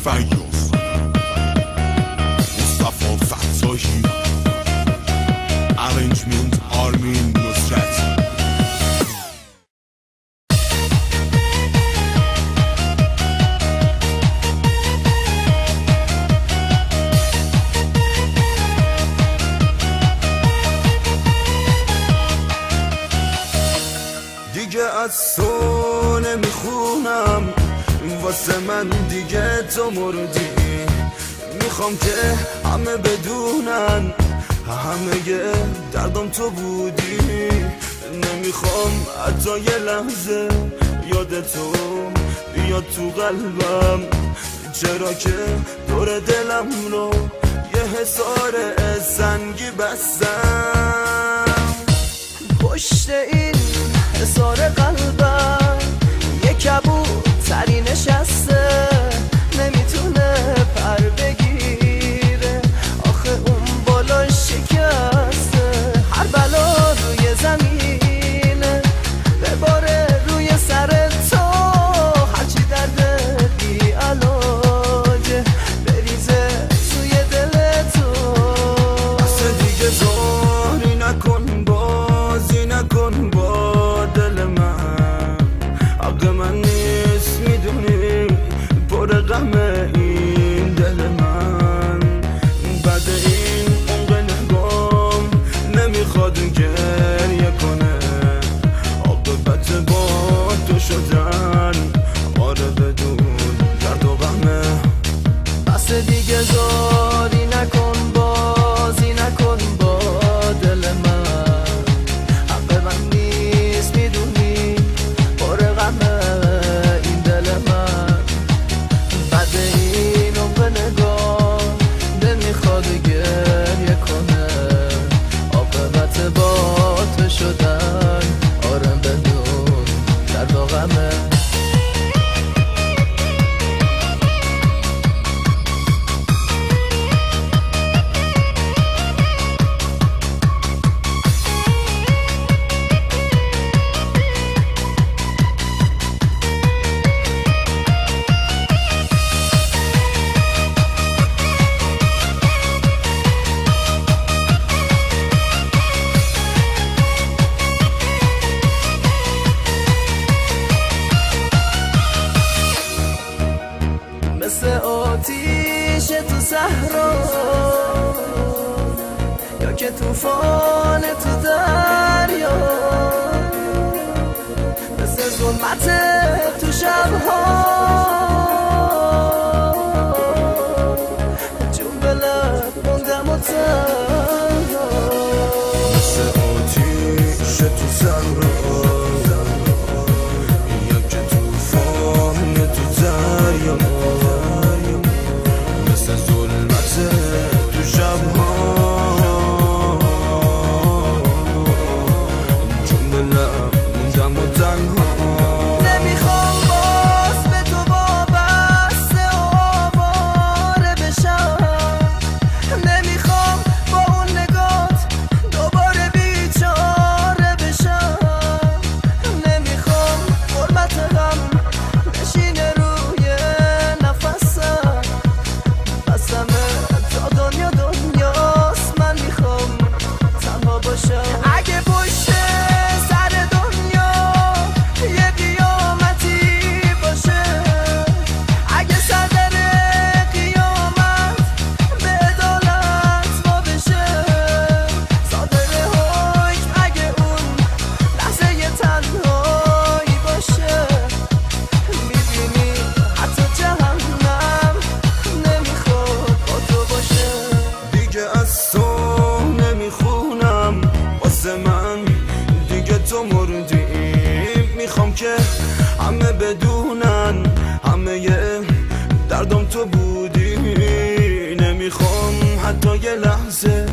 فیاض، مصطفی فتاحی، ارنجمنت آرمین نصرت. دیگه از تو نمیخونم، واسه من دیگه تو مردی. میخوام که همه بدونن همه دردم تو بودی. نمیخوام حتی یه لحظه یاد تو بیاد تو قلبم، چرا که دور دلم رو یه حصار سنگی بستم. پشت این حصار قلبم یه کبوتری نشسته، نمیتونه پر بگیره، آخه اون بالا شکسته. هر بلا روی زمینه بباره روی سر تو، هرچی درد بی علاجه بریزه توی دل تو. اصلا دیگه زاری نکن، بازی نکن با دل من، حق من نیست میدونی، پر غمه این دل من. بعد این عمق نگام نمیخواد گریه کنه، عاقبت با تو شدن آره بدون درد و غمه. بس دیگه زاری نکن، بازی نکن با دل من، حق من نیست میدونی، پر غمه این دل من. بعد این عمق نگاه نمیخواد گریه کنه، عاقبت با تو شدن آرم بدون درد و غمه. مثل آتیش تو صحرا یا که طوفان تو دریا، مثل ظلمت تو شبها جون به لب موندم و تنها. مثل آتیش تو صحرا یا که طوفان تو دریا، تو شبها جون به لب موندم و تنها. نمیخوام باز به تو وابسته و آواره بشم، نمیخوام با اون نگات دوباره بیچاره بشم، نمیخوام حرمت غم بشینه روی نفسم. بسم تا دنیا دنیاست، من میخوام تنها باشم. اگه پشت سر دنیا یه قیامتی باشه، اگه صدر قیامت به عدالت ما بشه، صادر حکم اگه اون لحظه یه تنهایی باشه، میبینی حتی جهنم نمیخواد با تو باشه. دیگه از تو نمیخونم، واسه من دیگه تو مردی. میخوام که همه بدونن همه دردم تو بودی. نمیخوام حتی یه لحظه